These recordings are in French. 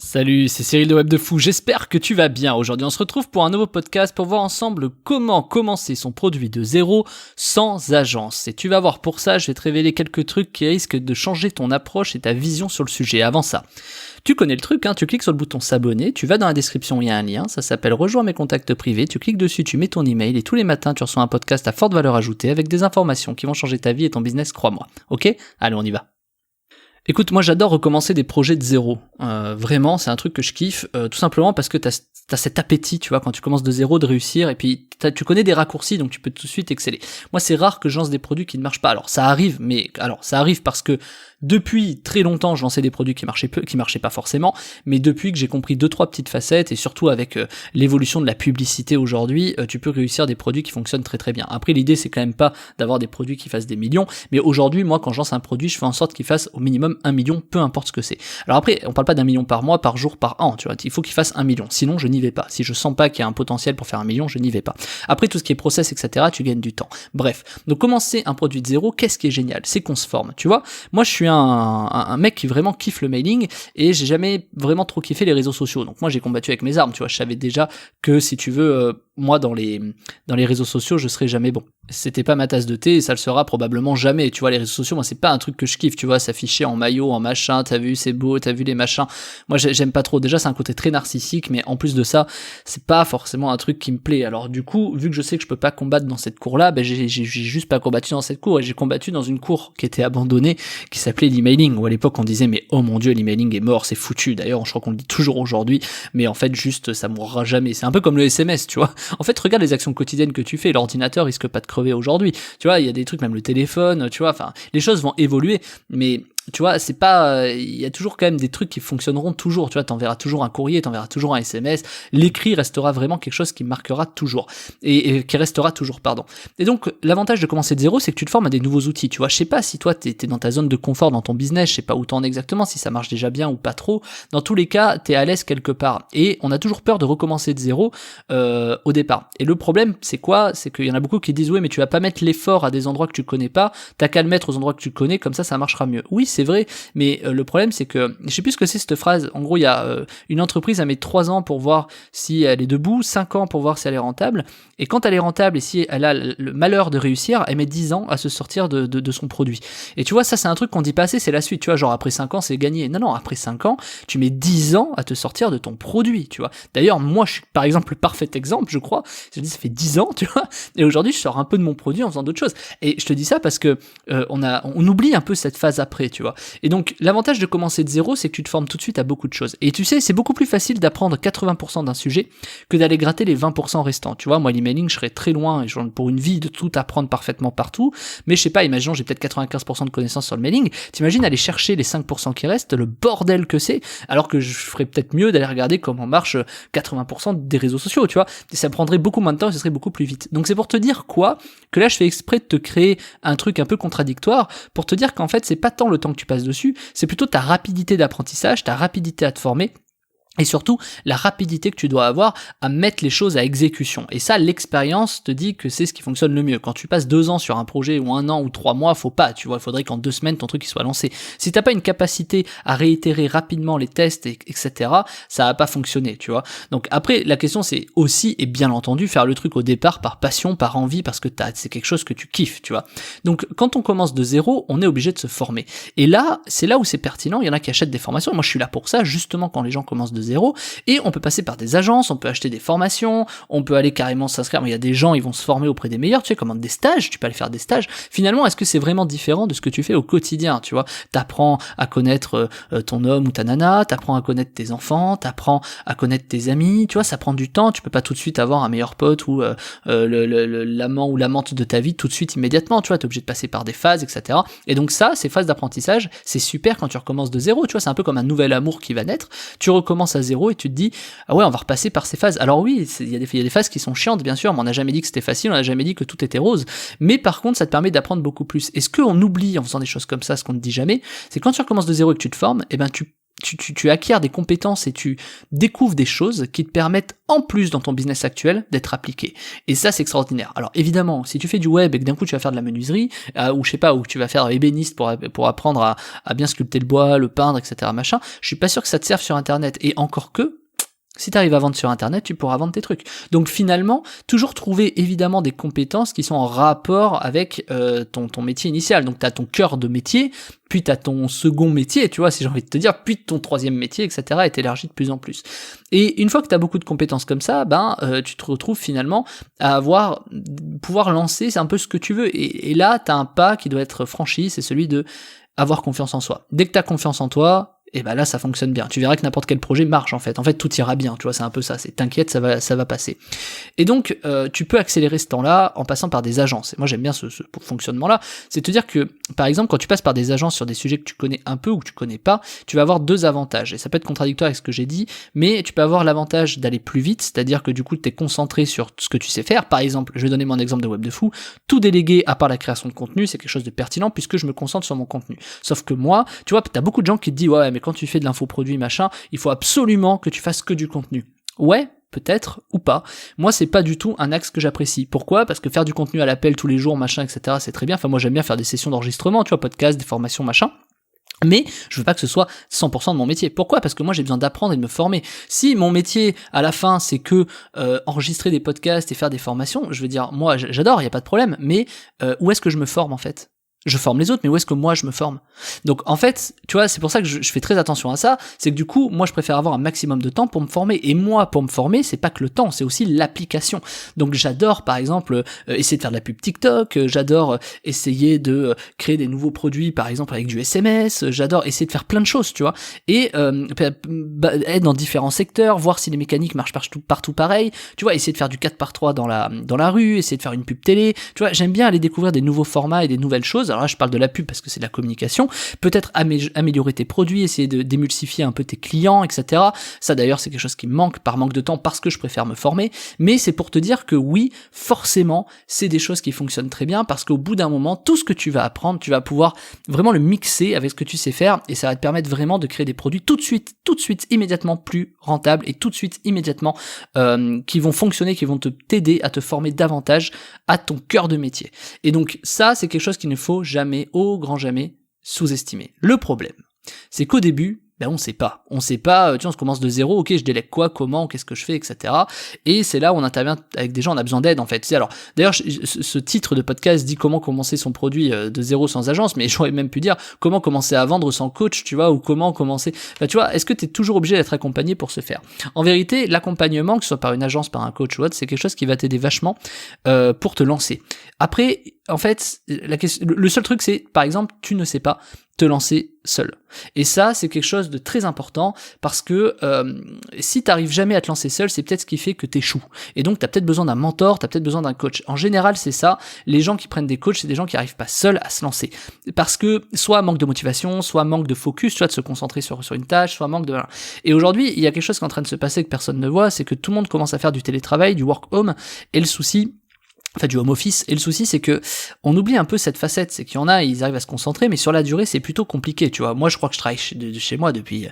Salut, c'est Cyril de Web de Fou, j'espère que tu vas bien. Aujourd'hui on se retrouve pour un nouveau podcast pour voir ensemble comment commencer son produit de zéro sans agence. Et tu vas voir, pour ça je vais te révéler quelques trucs qui risquent de changer ton approche et ta vision sur le sujet. Avant ça, tu connais le truc, tu cliques sur le bouton s'abonner, tu vas dans la description, il y a un lien, ça s'appelle rejoins mes contacts privés, tu cliques dessus, tu mets ton email et tous les matins tu reçois un podcast à forte valeur ajoutée avec des informations qui vont changer ta vie et ton business, crois-moi. Ok ? Allez, on y va. Écoute, moi j'adore recommencer des projets de zéro. Vraiment, c'est un truc que je kiffe, tout simplement parce que t'as cet appétit, tu vois, quand tu commences de zéro, de réussir, et puis tu connais des raccourcis, donc tu peux tout de suite exceller. Moi, c'est rare que je lance des produits qui ne marchent pas. Alors, ça arrive, ça arrive parce que depuis très longtemps, je lançais des produits qui marchaient pas forcément, mais depuis que j'ai compris 2-3 petites facettes, et surtout avec l'évolution de la publicité aujourd'hui, tu peux réussir des produits qui fonctionnent très très bien. Après, l'idée, c'est quand même pas d'avoir des produits qui fassent des millions, mais aujourd'hui, moi, quand je lance un produit, je fais en sorte qu'il fasse au minimum 1 million, peu importe ce que c'est. Alors après, on parle pas d'1 million par mois, par jour, par an, tu vois, il faut qu'il fasse 1 million, sinon je n'y vais pas. Si je sens pas qu'il y a un potentiel pour faire 1 million, je n'y vais pas. Après, tout ce qui est process, etc., tu gagnes du temps. Bref, donc commencer un produit de zéro, qu'est-ce qui est génial ? C'est qu'on se forme, tu vois. Moi, je suis un mec qui vraiment kiffe le mailing, et j'ai jamais vraiment trop kiffé les réseaux sociaux. Donc moi, j'ai combattu avec mes armes, tu vois. Je savais déjà que, si tu veux, moi, dans les réseaux sociaux, je serais jamais bon. C'était pas ma tasse de thé, et ça le sera probablement jamais. Tu vois, les réseaux sociaux, moi, c'est pas un truc que je kiffe, tu vois, s'afficher en maillot, en machin, t'as vu, c'est beau, t'as vu les machins. Moi, j'aime pas trop. Déjà, c'est un côté très narcissique, mais en plus de ça, c'est pas forcément un truc qui me plaît. Alors du coup, vu que je sais que je peux pas combattre dans cette cour-là, j'ai juste pas combattu dans cette cour, et j'ai combattu dans une cour qui était abandonnée, qui s'appelait l'emailing, où à l'époque on disait mais oh mon dieu, l'emailing est mort, c'est foutu. D'ailleurs, je crois qu'on le dit toujours aujourd'hui, mais en fait juste ça mourra jamais. C'est un peu comme le SMS, tu vois. En fait, regarde les actions quotidiennes que tu fais, l'ordinateur risque pas de crever aujourd'hui. Tu vois, il y a des trucs, même le téléphone, tu vois, enfin, les choses vont évoluer, mais tu vois, c'est pas, il y a toujours quand même des trucs qui fonctionneront toujours, tu vois, t'enverras toujours un courrier, t'enverras toujours un SMS, l'écrit restera vraiment quelque chose qui marquera toujours, et qui restera toujours, pardon. Et donc, l'avantage de commencer de zéro, c'est que tu te formes à des nouveaux outils, tu vois, je sais pas si toi, t'es dans ta zone de confort dans ton business, je sais pas où t'en es exactement, si ça marche déjà bien ou pas trop, dans tous les cas, t'es à l'aise quelque part, et on a toujours peur de recommencer de zéro, au départ. Et le problème, c'est quoi ? C'est qu'il y en a beaucoup qui disent, ouais, mais tu vas pas mettre l'effort à des endroits que tu connais pas, t'as qu'à le mettre aux endroits que tu connais, comme ça marchera mieux. Oui, c'est vrai, mais le problème c'est que, je sais plus ce que c'est cette phrase, en gros il y a une entreprise, elle met 3 ans pour voir si elle est debout, 5 ans pour voir si elle est rentable, et quand elle est rentable et si elle a le malheur de réussir, elle met 10 ans à se sortir de son produit. Et tu vois, ça c'est un truc qu'on dit pas assez, c'est la suite, tu vois, genre après 5 ans c'est gagné. Non, après 5 ans, tu mets 10 ans à te sortir de ton produit, tu vois. D'ailleurs, moi je suis par exemple le parfait exemple, je crois, je dis ça fait 10 ans, tu vois, et aujourd'hui je sors un peu de mon produit en faisant d'autres choses. Et je te dis ça parce que on oublie un peu cette phase après, tu vois. Et donc, l'avantage de commencer de zéro, c'est que tu te formes tout de suite à beaucoup de choses. Et tu sais, c'est beaucoup plus facile d'apprendre 80% d'un sujet que d'aller gratter les 20% restants. Tu vois, moi, l'emailing, je serais très loin, et pour une vie, de tout apprendre parfaitement partout. Mais je sais pas, imaginons, j'ai peut-être 95% de connaissances sur le mailing. T'imagines aller chercher les 5% qui restent, le bordel que c'est, alors que je ferais peut-être mieux d'aller regarder comment marche 80% des réseaux sociaux, tu vois. Et ça prendrait beaucoup moins de temps et ce serait beaucoup plus vite. Donc, c'est pour te dire quoi, que là, je fais exprès de te créer un truc un peu contradictoire, pour te dire qu'en fait, c'est pas tant le temps que tu passes dessus, c'est plutôt ta rapidité d'apprentissage, ta rapidité à te former, et surtout la rapidité que tu dois avoir à mettre les choses à exécution. Et ça, l'expérience te dit que c'est ce qui fonctionne le mieux. Quand tu passes 2 ans sur un projet, ou 1 an, ou 3 mois, faut pas, tu vois, il faudrait qu'en 2 semaines ton truc il soit lancé. Si t'as pas une capacité à réitérer rapidement les tests, etc., ça va pas fonctionner, tu vois. Donc après, la question c'est aussi, et bien entendu, faire le truc au départ par passion, par envie, parce que c'est quelque chose que tu kiffes, tu vois. Donc quand on commence de zéro, on est obligé de se former. Et là, c'est là où c'est pertinent, il y en a qui achètent des formations, moi je suis là pour ça, justement quand les gens commencent de zéro, et on peut passer par des agences, on peut acheter des formations, on peut aller carrément s'inscrire, mais il y a des gens, ils vont se former auprès des meilleurs, tu sais, comme des stages, tu peux aller faire des stages. Finalement, est-ce que c'est vraiment différent de ce que tu fais au quotidien, tu vois? T'apprends à connaître ton homme ou ta nana, t'apprends à connaître tes enfants, t'apprends à connaître tes amis, tu vois, ça prend du temps, tu peux pas tout de suite avoir un meilleur pote ou l'amant ou l'amante de ta vie tout de suite immédiatement, tu vois, t'es obligé de passer par des phases, etc. Et donc ça, ces phases d'apprentissage, c'est super quand tu recommences de zéro, tu vois, c'est un peu comme un nouvel amour qui va naître, tu recommences à zéro et tu te dis, ah ouais, on va repasser par ces phases. Alors oui, il y a des phases qui sont chiantes, bien sûr, mais on n'a jamais dit que c'était facile, on n'a jamais dit que tout était rose, mais par contre, ça te permet d'apprendre beaucoup plus. Et ce qu'on oublie en faisant des choses comme ça, ce qu'on ne dit jamais, c'est quand tu recommences de zéro et que tu te formes, eh ben tu acquiers des compétences et tu découvres des choses qui te permettent, en plus dans ton business actuel, d'être appliquées. Et ça, c'est extraordinaire. Alors évidemment, si tu fais du web et que d'un coup tu vas faire de la menuiserie, ou je sais pas, ou tu vas faire ébéniste pour apprendre à bien sculpter le bois, le peindre, etc. machin, je suis pas sûr que ça te serve sur Internet. Et encore que, si tu arrives à vendre sur Internet, tu pourras vendre tes trucs. Donc finalement, toujours trouver évidemment des compétences qui sont en rapport avec ton métier initial. Donc tu as ton cœur de métier, puis tu as ton second métier, tu vois, si j'ai envie de te dire, puis ton troisième métier, etc. et t'élargis de plus en plus. Et une fois que tu as beaucoup de compétences comme ça, tu te retrouves finalement à pouvoir lancer, c'est un peu ce que tu veux. Et là, tu as un pas qui doit être franchi, c'est celui de avoir confiance en soi. Dès que tu as confiance en toi, et ben là ça fonctionne bien. Tu verras que n'importe quel projet marche en fait. En fait tout ira bien, tu vois, c'est un peu ça, c'est t'inquiète, ça va passer. Et donc tu peux accélérer ce temps-là en passant par des agences. Et moi j'aime bien ce fonctionnement-là, c'est te dire que par exemple quand tu passes par des agences sur des sujets que tu connais un peu ou que tu connais pas, tu vas avoir deux avantages. Et ça peut être contradictoire avec ce que j'ai dit, mais tu peux avoir l'avantage d'aller plus vite, c'est-à-dire que du coup tu es concentré sur ce que tu sais faire. Par exemple, je vais donner mon exemple de Web de Fou, tout déléguer à part la création de contenu, c'est quelque chose de pertinent puisque je me concentre sur mon contenu. Sauf que moi, tu vois, t'as beaucoup de gens qui te disent ouais mais quand tu fais de l'infoproduit machin, il faut absolument que tu fasses que du contenu. Ouais, peut-être, ou pas. Moi, c'est pas du tout un axe que j'apprécie. Pourquoi ? Parce que faire du contenu à l'appel tous les jours, machin, etc., c'est très bien. Enfin, moi, j'aime bien faire des sessions d'enregistrement, tu vois, podcast, des formations, machin. Mais je veux pas que ce soit 100% de mon métier. Pourquoi ? Parce que moi j'ai besoin d'apprendre et de me former. Si mon métier à la fin c'est que enregistrer des podcasts et faire des formations, je veux dire moi j'adore, il y a pas de problème, mais où est-ce que je me forme en fait ? Je forme les autres, mais où est-ce que moi je me forme ? Donc en fait, tu vois, c'est pour ça que je fais très attention à ça, c'est que du coup, moi je préfère avoir un maximum de temps pour me former. Et moi, pour me former, c'est pas que le temps, c'est aussi l'application. Donc j'adore, par exemple, essayer de faire de la pub TikTok, j'adore essayer de créer des nouveaux produits, par exemple avec du SMS, j'adore essayer de faire plein de choses, tu vois. Et être dans différents secteurs, voir si les mécaniques marchent partout pareil, tu vois, essayer de faire du 4x3 dans la rue, essayer de faire une pub télé, tu vois, j'aime bien aller découvrir des nouveaux formats et des nouvelles choses. Alors là, je parle de la pub parce que c'est de la communication. Peut-être améliorer tes produits, essayer d'émulsifier un peu tes clients, etc. Ça d'ailleurs, c'est quelque chose qui me manque par manque de temps parce que je préfère me former. Mais c'est pour te dire que oui, forcément, c'est des choses qui fonctionnent très bien parce qu'au bout d'un moment, tout ce que tu vas apprendre, tu vas pouvoir vraiment le mixer avec ce que tu sais faire et ça va te permettre vraiment de créer des produits tout de suite, immédiatement plus rentables et tout de suite, immédiatement qui vont fonctionner, qui vont t'aider à te former davantage à ton cœur de métier. Et donc ça, c'est quelque chose qu'il ne faut jamais, au grand jamais, sous-estimer. Le problème, c'est qu'au début, on sait pas, tu vois, on se commence de zéro, ok, je délègue quoi, comment, qu'est-ce que je fais, etc. Et c'est là où on intervient avec des gens, on a besoin d'aide en fait. Alors, d'ailleurs, ce titre de podcast dit comment commencer son produit de zéro sans agence, mais j'aurais même pu dire comment commencer à vendre sans coach, tu vois, ou comment commencer. Enfin, tu vois, est-ce que tu es toujours obligé d'être accompagné pour ce faire ? En vérité, l'accompagnement, que ce soit par une agence, par un coach ou autre, c'est quelque chose qui va t'aider vachement pour te lancer. Après, en fait, le seul truc, c'est, par exemple, tu ne sais pas te lancer seul. Et ça, c'est quelque chose de très important parce que si t'arrives jamais à te lancer seul, c'est peut-être ce qui fait que t'échoues. Et donc, t'as peut-être besoin d'un mentor, t'as peut-être besoin d'un coach. En général, c'est ça. Les gens qui prennent des coachs, c'est des gens qui arrivent pas seuls à se lancer. Parce que soit manque de motivation, soit manque de focus, soit de se concentrer sur une tâche, soit manque de... Et aujourd'hui, il y a quelque chose qui est en train de se passer que personne ne voit, c'est que tout le monde commence à faire du télétravail, du work home, et le souci... Enfin, du home office. Et le souci, c'est que on oublie un peu cette facette. C'est qu'il y en a, ils arrivent à se concentrer, mais sur la durée, c'est plutôt compliqué, tu vois. Moi, je crois que je travaille chez moi depuis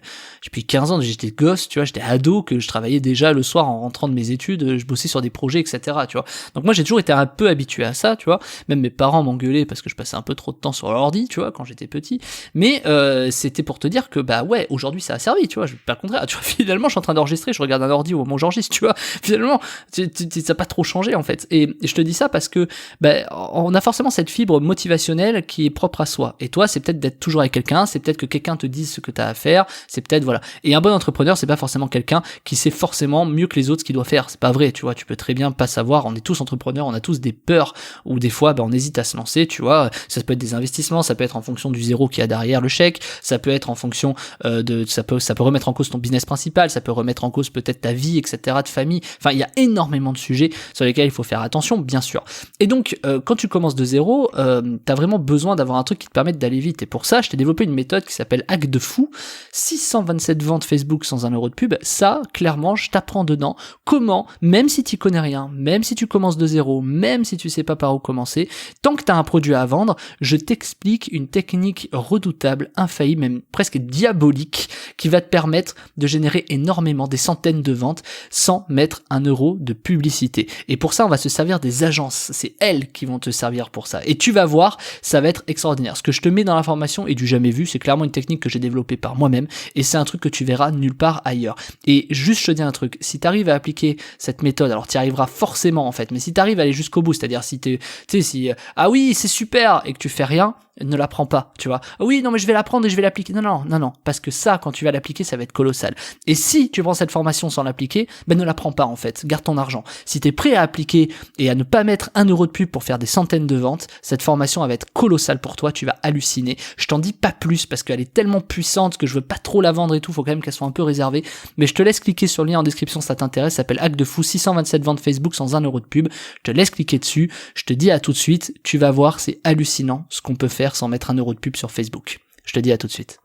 15 ans. J'étais gosse, tu vois, j'étais ado, que je travaillais déjà le soir en rentrant de mes études, je bossais sur des projets, etc., tu vois. Donc moi, j'ai toujours été un peu habitué à ça, tu vois. Même mes parents m'engueulaient parce que je passais un peu trop de temps sur l'ordi, tu vois, quand j'étais petit. Mais c'était pour te dire que, ouais, aujourd'hui, ça a servi, tu vois. Je pas le contraire. Tu vois, finalement, je suis en train d'enregistrer, je regarde un ordi au moment où j'enregistre, tu vois. Finalement, ça n'a pas trop changé, en fait. Et je te dis ça parce que on a forcément cette fibre motivationnelle qui est propre à soi. Et toi, c'est peut-être d'être toujours avec quelqu'un, c'est peut-être que quelqu'un te dise ce que tu as à faire, c'est peut-être voilà. Et un bon entrepreneur, c'est pas forcément quelqu'un qui sait forcément mieux que les autres ce qu'il doit faire. C'est pas vrai, tu vois, tu peux très bien pas savoir, on est tous entrepreneurs, on a tous des peurs ou des fois on hésite à se lancer, tu vois. Ça peut être des investissements, ça peut être en fonction du zéro qu'il y a derrière le chèque, ça peut être en fonction ça peut remettre en cause ton business principal, ça peut remettre en cause peut-être ta vie, etc., de famille. Enfin, il y a énormément de sujets sur lesquels il faut faire attention. Bien sûr. Et donc, quand tu commences de zéro, t'as vraiment besoin d'avoir un truc qui te permette d'aller vite. Et pour ça, je t'ai développé une méthode qui s'appelle Hack de Fou. 627 ventes Facebook sans 1 euro de pub. Ça, clairement, je t'apprends dedans comment, même si tu connais rien, même si tu commences de zéro, même si tu sais pas par où commencer, tant que t'as un produit à vendre, je t'explique une technique redoutable, infaillible, même presque diabolique, qui va te permettre de générer énormément, des centaines de ventes, sans mettre 1 euro de publicité. Et pour ça, on va se servir des agences. C'est elles qui vont te servir pour ça. Et tu vas voir, ça va être extraordinaire. Ce que je te mets dans la formation est du jamais vu. C'est clairement une technique que j'ai développée par moi-même. Et c'est un truc que tu verras nulle part ailleurs. Et juste, je te dis un truc. Si tu arrives à appliquer cette méthode, alors tu y arriveras forcément en fait. Mais si tu arrives à aller jusqu'au bout, c'est-à-dire si ah oui, c'est super, et que tu fais rien, ne la prends pas, tu vois. Oui, non, mais je vais la prendre et je vais l'appliquer. Non, parce que ça, quand tu vas l'appliquer, ça va être colossal. Et si tu prends cette formation sans l'appliquer, ben ne la prends pas en fait. Garde ton argent. Si t'es prêt à appliquer et à ne pas mettre 1 euro de pub pour faire des centaines de ventes, cette formation elle va être colossale pour toi. Tu vas halluciner. Je t'en dis pas plus parce qu'elle est tellement puissante que je veux pas trop la vendre et tout. Faut quand même qu'elle soit un peu réservée. Mais je te laisse cliquer sur le lien en description si ça t'intéresse. Ça s'appelle Hack de Fou, 627 ventes Facebook sans 1 euro de pub. Je te laisse cliquer dessus. Je te dis à tout de suite. Tu vas voir, c'est hallucinant ce qu'on peut faire sans mettre 1 euro de pub sur Facebook. Je te dis à tout de suite.